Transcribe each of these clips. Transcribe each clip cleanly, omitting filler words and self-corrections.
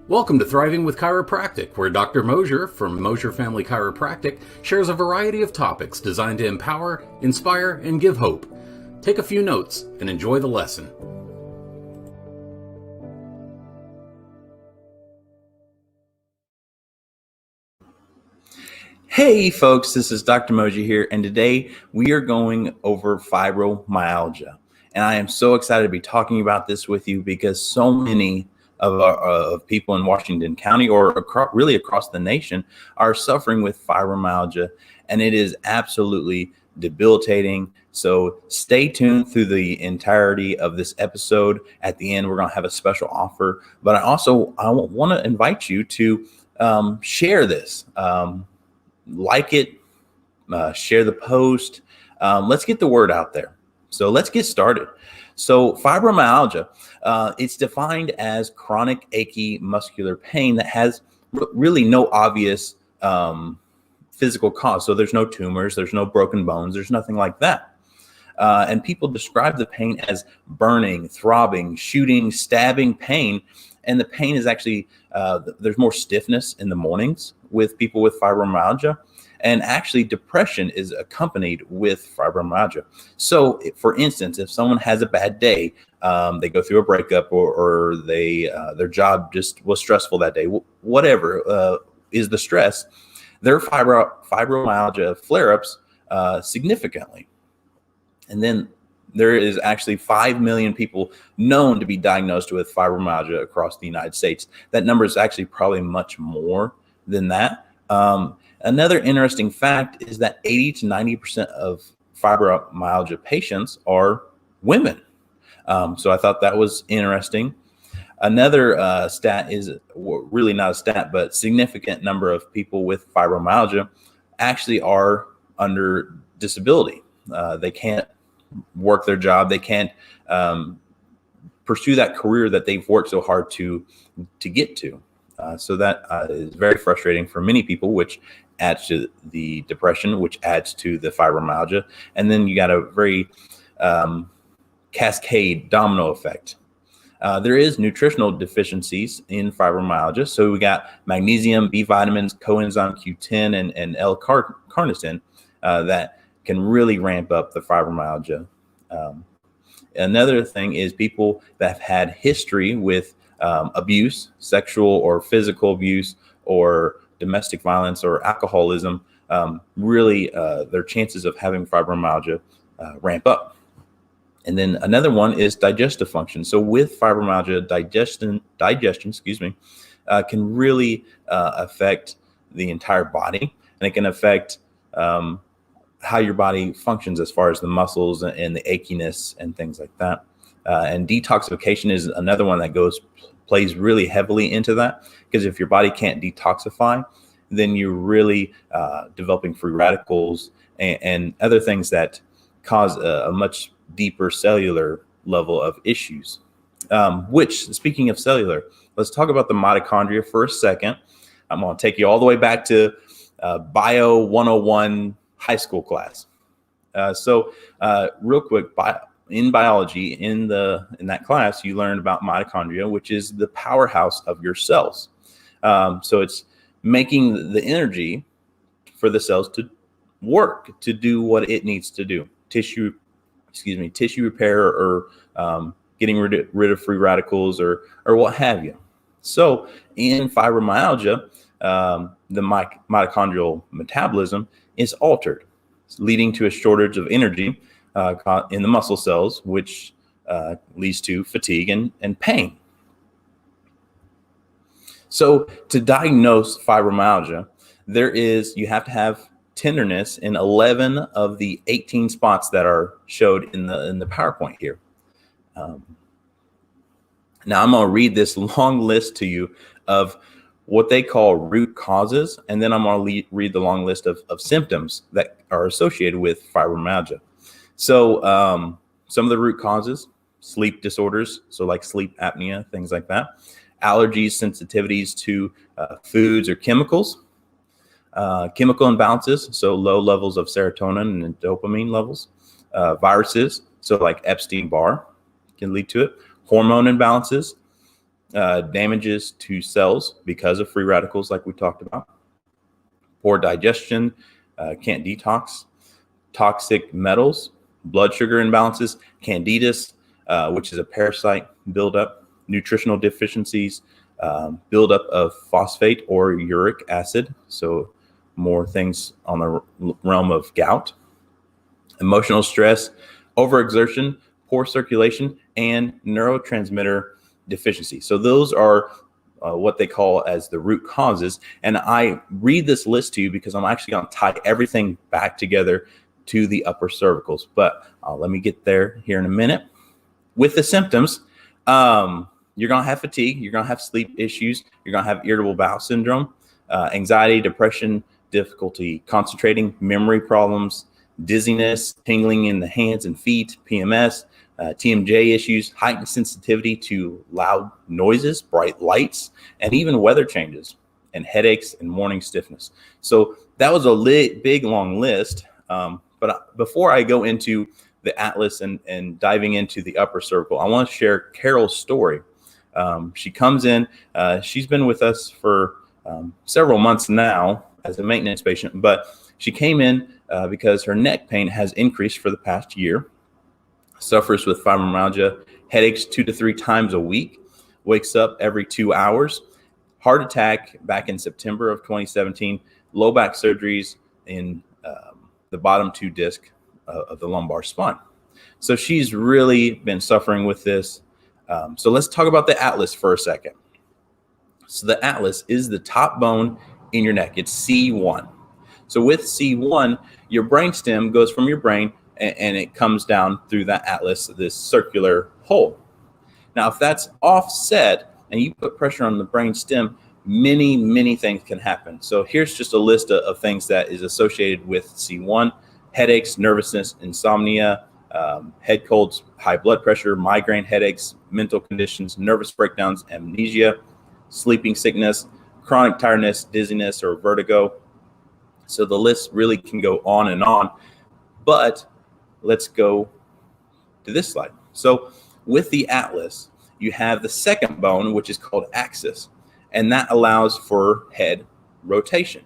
Welcome to Thriving with Chiropractic, where Dr. Mosier from Mosier Family Chiropractic shares a variety of topics designed to empower, inspire, and give hope. Take a few notes and enjoy the lesson. Hey folks, this is Dr. Mosier here, and today we are going over fibromyalgia. And I am so excited to be talking about this with you because so many of people in Washington County or really across the nation are suffering with fibromyalgia, and it is absolutely debilitating. So stay tuned through the entirety of this episode. At the end, we're going to have a special offer, but I want to invite you to share this. Like it, share the post. Let's get the word out there. So let's get started. So fibromyalgia, it's defined as chronic achy muscular pain that has really no obvious physical cause. So there's no tumors, there's no broken bones, there's nothing like that. And people describe the pain as burning, throbbing, shooting, stabbing pain. And the pain is actually, there's more stiffness in the mornings with people with fibromyalgia. And actually depression is accompanied with fibromyalgia. So for instance, if someone has a bad day, they go through a breakup or they their job just was stressful that day, whatever is the stress, their fibromyalgia flare-ups significantly. And then there is actually 5 million people known to be diagnosed with fibromyalgia across the United States. That number is actually probably much more than that. Another interesting fact is that 80 to 90% of fibromyalgia patients are women. So I thought that was interesting. Another stat is really not a stat, but significant number of people with fibromyalgia actually are under disability. They can't work their job. They can't pursue that career that they've worked so hard to get to. So that is very frustrating for many people, which adds to the depression, which adds to the fibromyalgia. And then you got a very cascade domino effect. There is nutritional deficiencies in fibromyalgia. So we got magnesium, B vitamins, coenzyme Q10, and L-carnitine that can really ramp up the fibromyalgia. Another thing is people that have had history with abuse, sexual or physical abuse, or domestic violence or alcoholism, really their chances of having fibromyalgia ramp up. And then another one is digestive function. So with fibromyalgia, digestion, can really affect the entire body, and it can affect how your body functions as far as the muscles and the achiness and things like that. And detoxification is another one that plays really heavily into that, because if your body can't detoxify, then you're really developing free radicals and other things that cause a much deeper cellular level of issues. Which, speaking of cellular, let's talk about the mitochondria for a second. I'm going to take you all the way back to Bio 101 high school class. So real quick, in biology, in that class, you learn about mitochondria, which is the powerhouse of your cells. So it's making the energy for the cells to work, to do what it needs to do. Tissue repair, or getting rid of free radicals, or what have you. So in fibromyalgia, the mitochondrial metabolism is altered, leading to a shortage of energy in the muscle cells, which leads to fatigue and pain. So to diagnose fibromyalgia, you have to have tenderness in 11 of the 18 spots that are showed in the PowerPoint here. Now I'm going to read this long list to you of what they call root causes, and then I'm going to read the long list of symptoms that are associated with fibromyalgia. So some of the root causes: sleep disorders, so like sleep apnea, things like that; allergies, sensitivities to foods or chemicals; chemical imbalances, so low levels of serotonin and dopamine levels; viruses, so like Epstein-Barr can lead to it; hormone imbalances; damages to cells because of free radicals, like we talked about, poor digestion, can't detox, toxic metals, blood sugar imbalances, candidus, which is a parasite buildup, nutritional deficiencies, buildup of phosphate or uric acid, so more things on the realm of gout, emotional stress, overexertion, poor circulation, and neurotransmitter deficiency. So those are what they call as the root causes. And I read this list to you because I'm actually going to tie everything back together to the upper cervicals. But let me get there here in a minute. With the symptoms, you're going to have fatigue, you're going to have sleep issues, you're going to have irritable bowel syndrome, anxiety, depression, difficulty concentrating, memory problems, dizziness, tingling in the hands and feet, PMS, TMJ issues, heightened sensitivity to loud noises, bright lights, and even weather changes, and headaches and morning stiffness. So that was a big, long list. But before I go into the atlas and diving into the upper cervical, I want to share Carol's story. She comes in, she's been with us for several months now as a maintenance patient, but she came in because her neck pain has increased for the past year, suffers with fibromyalgia, headaches 2 to 3 times a week, wakes up every 2 hours, heart attack back in September of 2017, low back surgeries in the bottom 2 disc of the lumbar spine. So she's really been suffering with this. So let's talk about the atlas for a second. So the atlas is the top bone in your neck. It's C1. So with C1, your brainstem goes from your brain and it comes down through that atlas, this circular hole. Now, if that's offset and you put pressure on the brainstem, many things can happen. So here's just a list of things that is associated with C1: headaches, nervousness, insomnia, head colds, high blood pressure, migraine headaches, mental conditions, nervous breakdowns, amnesia, sleeping sickness, chronic tiredness, dizziness, or vertigo. So the list really can go on and on, but let's go to this slide. So with the atlas, you have the second bone, which is called axis, and that allows for head rotation.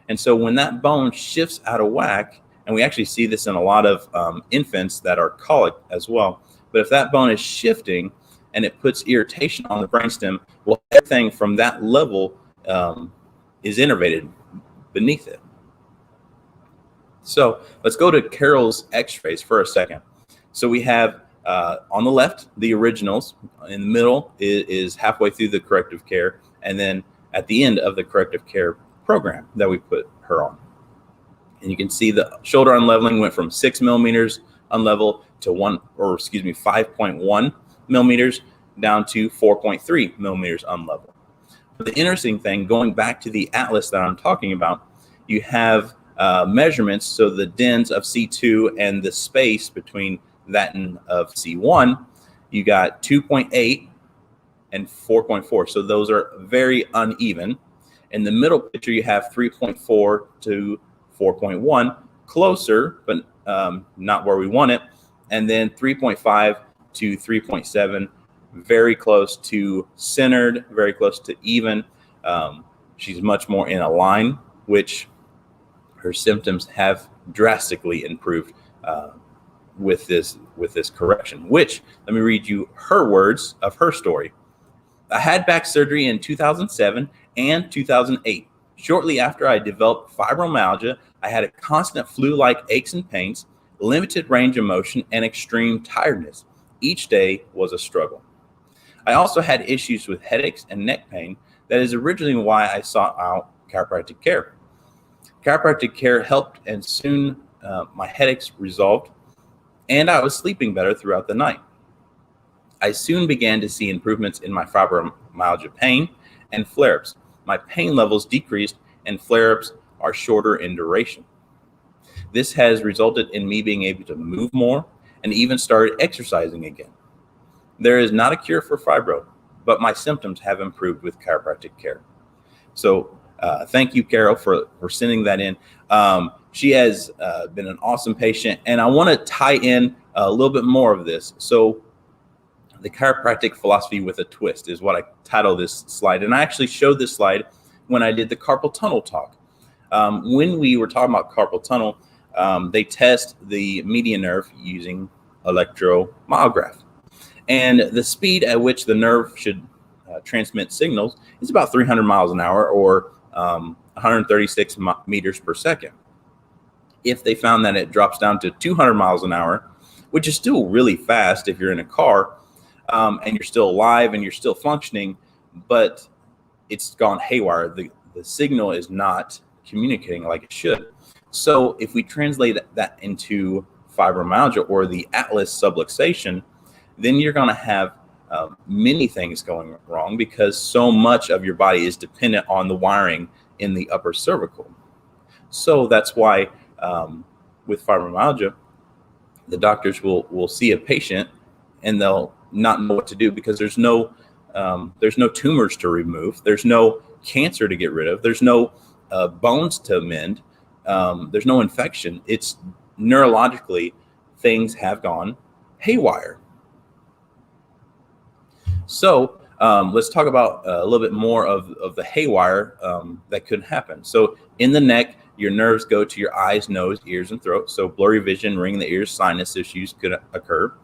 And so when that bone shifts out of whack, and we actually see this in a lot of infants that are colic as well, but if that bone is shifting and it puts irritation on the brainstem, well, everything from that level is innervated beneath it. So let's go to Carol's x-rays for a second. So we have on the left, the originals. In the middle is halfway through the corrective care. And then at the end of the corrective care program that we put her on. And you can see the shoulder unleveling went from 6 millimeters unlevel to 5.1 millimeters down to 4.3 millimeters unlevel. But the interesting thing, going back to the atlas that I'm talking about, you have measurements. So the dens of C2 and the space between that and of C1, you got 2.8 and 4.4. So those are very uneven. In the middle picture, you have 3.4 to 4.1, closer, but not where we want it. And then 3.5 to 3.7, very close to centered, very close to even. She's much more in a line, which her symptoms have drastically improved with this correction, which, let me read you her words of her story. I had back surgery in 2007 and 2008. Shortly after I developed fibromyalgia, I had a constant flu-like aches and pains, limited range of motion, and extreme tiredness. Each day was a struggle. I also had issues with headaches and neck pain. That is originally why I sought out chiropractic care. Chiropractic care helped, and soon my headaches resolved, and I was sleeping better throughout the night. I soon began to see improvements in my fibromyalgia pain and flare-ups. My pain levels decreased, and flare-ups are shorter in duration. This has resulted in me being able to move more and even started exercising again. There is not a cure for fibro, but my symptoms have improved with chiropractic care. So thank you, Carol, for sending that in. She has been an awesome patient, and I want to tie in a little bit more of this. So The chiropractic philosophy with a twist is what I title this slide. And I actually showed this slide when I did the carpal tunnel talk. When we were talking about carpal tunnel, they test the median nerve using electromyograph. And the speed at which the nerve should transmit signals is about 300 miles an hour or 136 meters per second. If they found that it drops down to 200 miles an hour, which is still really fast if you're in a car, and you're still alive and you're still functioning, but it's gone haywire. The signal is not communicating like it should. So if we translate that into fibromyalgia or the atlas subluxation, then you're going to have many things going wrong because so much of your body is dependent on the wiring in the upper cervical. So that's why with fibromyalgia, the doctors will see a patient and they'll not know what to do because there's no tumors to remove, there's no cancer to get rid of, there's no bones to mend, there's no infection. It's neurologically things have gone haywire. So let's talk about a little bit more of the haywire that could happen. So in the neck, your nerves go to your eyes, nose, ears, and throat. So blurry vision, ringing the ears, sinus issues could occur.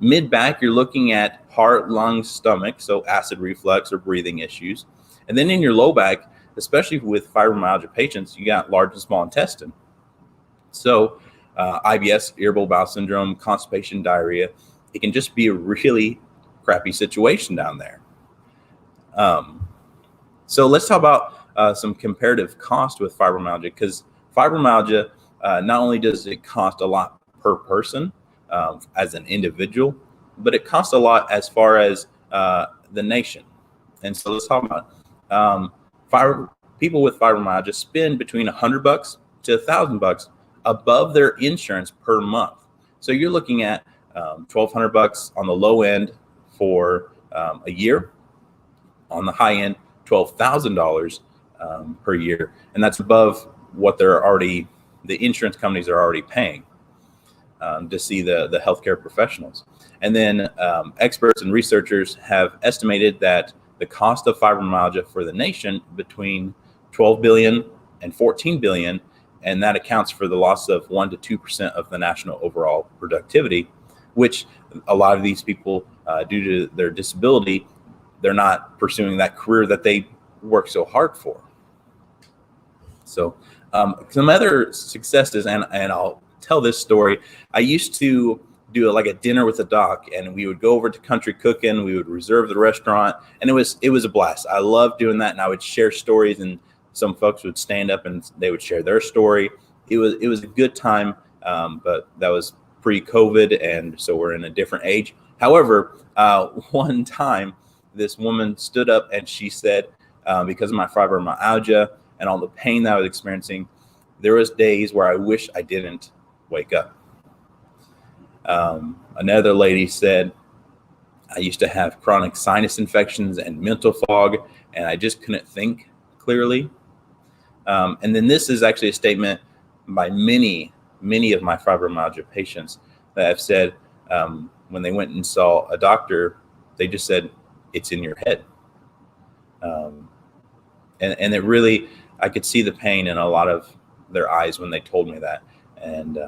Mid-back, you're looking at heart, lungs, stomach, so acid reflux or breathing issues. And then in your low back, especially with fibromyalgia patients, you got large and small intestine. So IBS, irritable bowel syndrome, constipation, diarrhea, it can just be a really crappy situation down there. So let's talk about some comparative cost with fibromyalgia, because fibromyalgia, not only does it cost a lot per person as an individual, but it costs a lot as far as the nation. And so let's talk about people with fibromyalgia spend between $100 to $1,000 above their insurance per month. So you're looking at $1,200 on the low end for a year. On the high end, $12,000 per year, and that's above what the insurance companies are already paying to see the healthcare professionals. And then experts and researchers have estimated that the cost of fibromyalgia for the nation between 12 billion and 14 billion, and that accounts for the loss of 1% to 2% of the national overall productivity, which a lot of these people, due to their disability, they're not pursuing that career that they work so hard for. So some other successes, and I'll tell this story. I used to do like a dinner with a doc, and we would go over to Country Cooking. We would reserve the restaurant, and it was a blast. I loved doing that, and I would share stories, and some folks would stand up and they would share their story. It was a good time, but that was pre-COVID, and so we're in a different age. However, one time this woman stood up and she said, because of my fibromyalgia and all the pain that I was experiencing, there was days where I wish I didn't wake up. Another lady said, I used to have chronic sinus infections and mental fog, and I just couldn't think clearly. And then this is actually a statement by many of my fibromyalgia patients that have said, when they went and saw a doctor, they just said, it's in your head. And it really, I could see the pain in a lot of their eyes when they told me that. And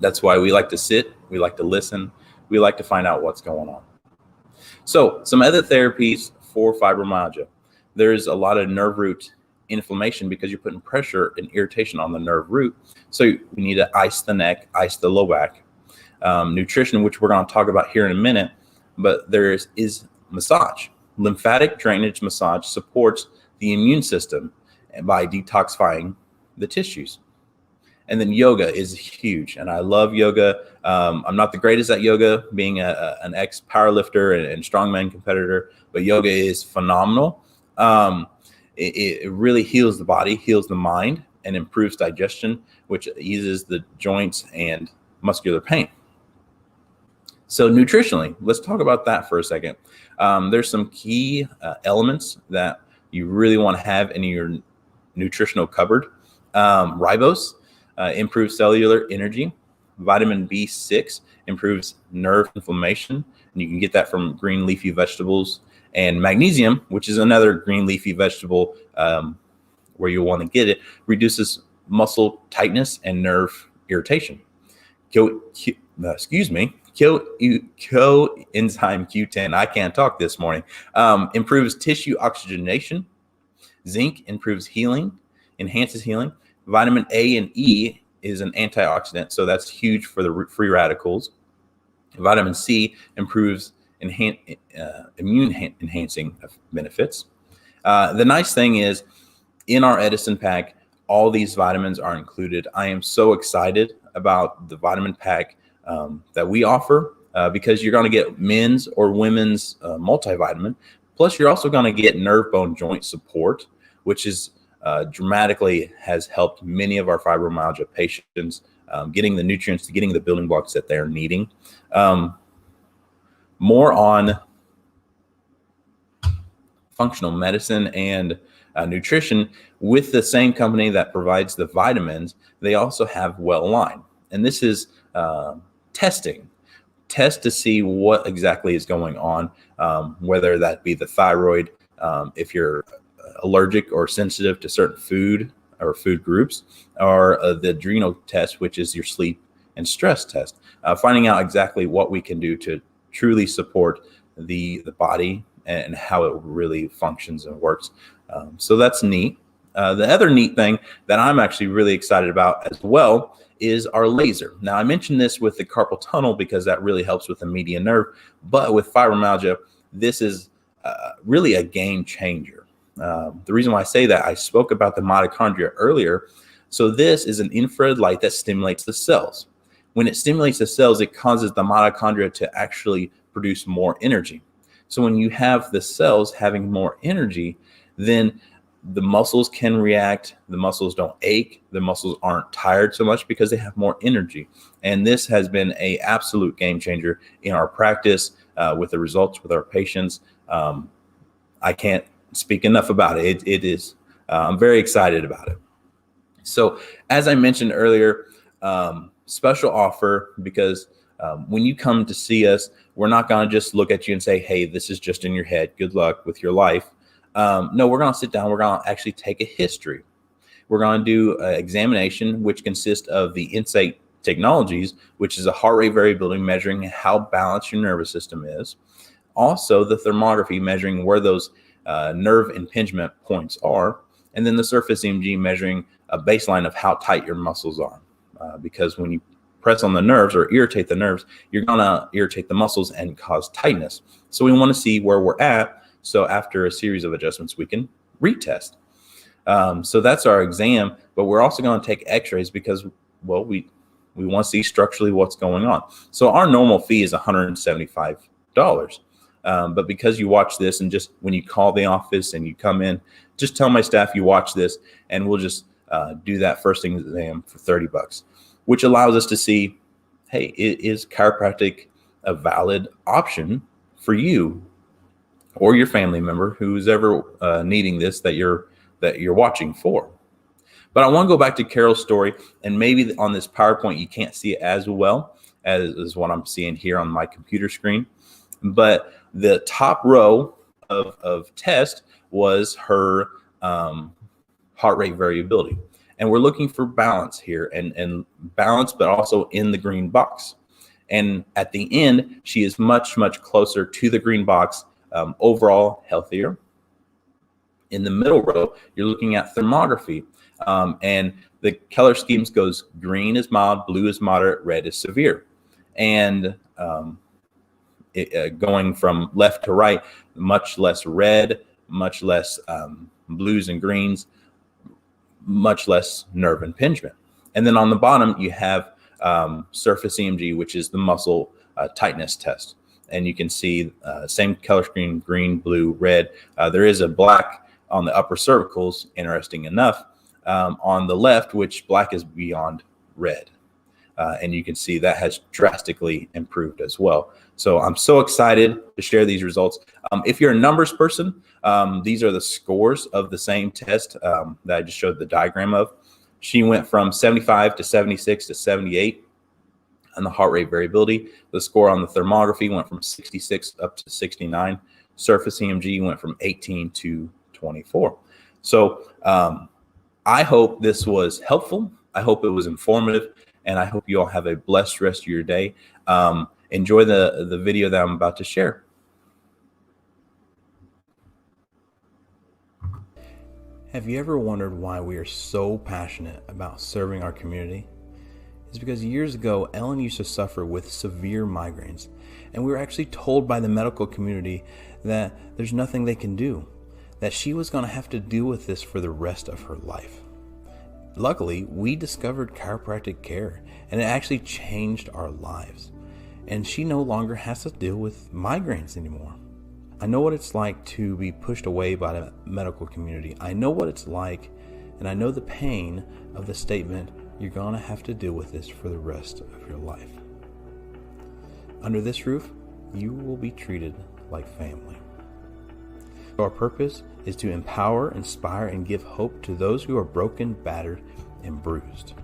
that's why we like to sit, we like to listen, we like to find out what's going on. So some other therapies for fibromyalgia. There's a lot of nerve root inflammation because you're putting pressure and irritation on the nerve root. So we need to ice the neck, ice the low back. Nutrition, which we're going to talk about here in a minute, but there is massage. Lymphatic drainage massage supports the immune system by detoxifying the tissues. And then yoga is huge, and I love yoga. I'm not the greatest at yoga, being an ex-powerlifter and strongman competitor, but yoga is phenomenal. It really heals the body, heals the mind, and improves digestion, which eases the joints and muscular pain. So nutritionally, let's talk about that for a second. There's some key elements that you really want to have in your nutritional cupboard. Ribose improves cellular energy. Vitamin B6 improves nerve inflammation, and you can get that from green leafy vegetables. And magnesium, which is another green leafy vegetable where you want to get it, reduces muscle tightness and nerve irritation. Coenzyme Q10, I can't talk this morning, improves tissue oxygenation. Zinc improves healing, enhances healing. Vitamin A and E is an antioxidant, so that's huge for the free radicals. Vitamin C improves immune enhancing benefits. The nice thing is, in our Edison pack, all these vitamins are included. I am so excited about the vitamin pack that we offer because you're going to get men's or women's multivitamin. Plus, you're also going to get nerve, bone, joint support, which is dramatically has helped many of our fibromyalgia patients getting the nutrients, getting the building blocks that they're needing. More on functional medicine and nutrition with the same company that provides the vitamins. They also have Well Aligned, and this is testing. Test to see what exactly is going on, whether that be the thyroid, if you're allergic or sensitive to certain food or food groups, or the adrenal test, which is your sleep and stress test, finding out exactly what we can do to truly support the body and how it really functions and works. So that's neat. The other neat thing that I'm actually really excited about as well is our laser. Now, I mentioned this with the carpal tunnel because that really helps with the median nerve, but with fibromyalgia, this is really a game changer. The reason why I say that, I spoke about the mitochondria earlier. So this is an infrared light that stimulates the cells. When it stimulates the cells, it causes the mitochondria to actually produce more energy. So when you have the cells having more energy, then the muscles can react, the muscles don't ache, the muscles aren't tired so much because they have more energy. And this has been an absolute game changer in our practice with the results with our patients. I can't speak enough about it. It is, I'm very excited about it. So as I mentioned earlier, special offer, because when you come to see us, we're not going to just look at you and say, hey, this is just in your head. Good luck with your life. No, we're going to sit down. We're going to actually take a history. We're going to do an examination, which consists of the Insight Technologies, which is a heart rate variability measuring how balanced your nervous system is. Also, the thermography measuring where those nerve impingement points are. And then the surface EMG measuring a baseline of how tight your muscles are. Because when you press on the nerves or irritate the nerves, you're going to irritate the muscles and cause tightness. So we want to see where we're at. So after a series of adjustments, we can retest. So that's our exam, but we're also going to take x-rays because, well, we want to see structurally what's going on. So our normal fee is $175. But because you watch this, and just when you call the office and you come in, just tell my staff you watch this, and we'll just do that first exam for $30, which allows us to see, hey, is chiropractic a valid option for you or your family member who's ever needing this that you're watching for. But I want to go back to Carol's story, and maybe on this PowerPoint you can't see it as well as what I'm seeing here on my computer screen. But the top row of test was her heart rate variability. And we're looking for balance here, and balance, but also in the green box. And at the end, she is much, much closer to the green box, overall healthier. In the middle row, you're looking at thermography. And the color schemes goes green is mild, blue is moderate, red is severe. And going from left to right, much less red, much less blues and greens, much less nerve impingement. And then on the bottom, you have surface EMG, which is the muscle tightness test. And you can see same color scheme, green, blue, red. There is a black on the upper cervicals, interesting enough. On the left, which black is beyond red. And you can see that has drastically improved as well. So I'm so excited to share these results. If you're a numbers person, these are the scores of the same test that I just showed the diagram of. She went from 75 to 76 to 78. And the heart rate variability, the score on the thermography went from 66 up to 69. Surface EMG went from 18 to 24. So I hope this was helpful. I hope it was informative, and I hope you all have a blessed rest of your day. Enjoy the video that I'm about to share. Have you ever wondered why we are so passionate about serving our community? It's because years ago, Ellen used to suffer with severe migraines, and we were actually told by the medical community that there's nothing they can do, that she was going to have to deal with this for the rest of her life. Luckily, we discovered chiropractic care, and it actually changed our lives, and she no longer has to deal with migraines anymore. I know what it's like to be pushed away by the medical community. I know what it's like, and I know the pain of the statement, you're going to have to deal with this for the rest of your life. Under this roof, you will be treated like family. Our purpose is to empower, inspire, and give hope to those who are broken, battered, and bruised.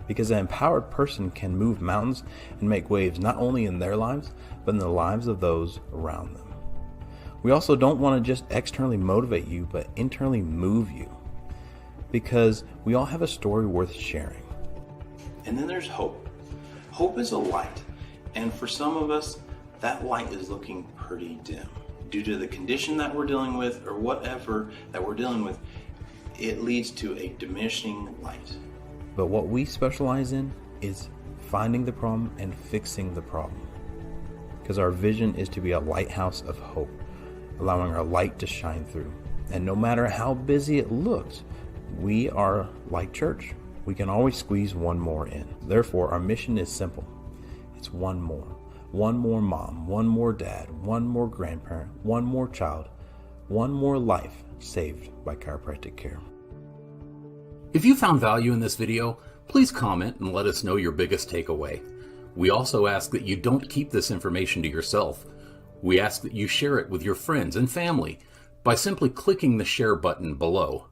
Because an empowered person can move mountains and make waves not only in their lives, but in the lives of those around them. We also don't want to just externally motivate you, but internally move you. Because we all have a story worth sharing. And then there's hope. Hope is a light. And for some of us, that light is looking pretty dim. Due to the condition that we're dealing with or whatever that we're dealing with, it leads to a diminishing light. But what we specialize in is finding the problem and fixing the problem. Because our vision is to be a lighthouse of hope, allowing our light to shine through. And no matter how busy it looks, we are like church. We can always squeeze one more in. Therefore, our mission is simple. It's one more. One more mom, one more dad, one more grandparent, one more child, one more life saved by chiropractic care. If you found value in this video, please comment and let us know your biggest takeaway. We also ask that you don't keep this information to yourself. We ask that you share it with your friends and family by simply clicking the share button below.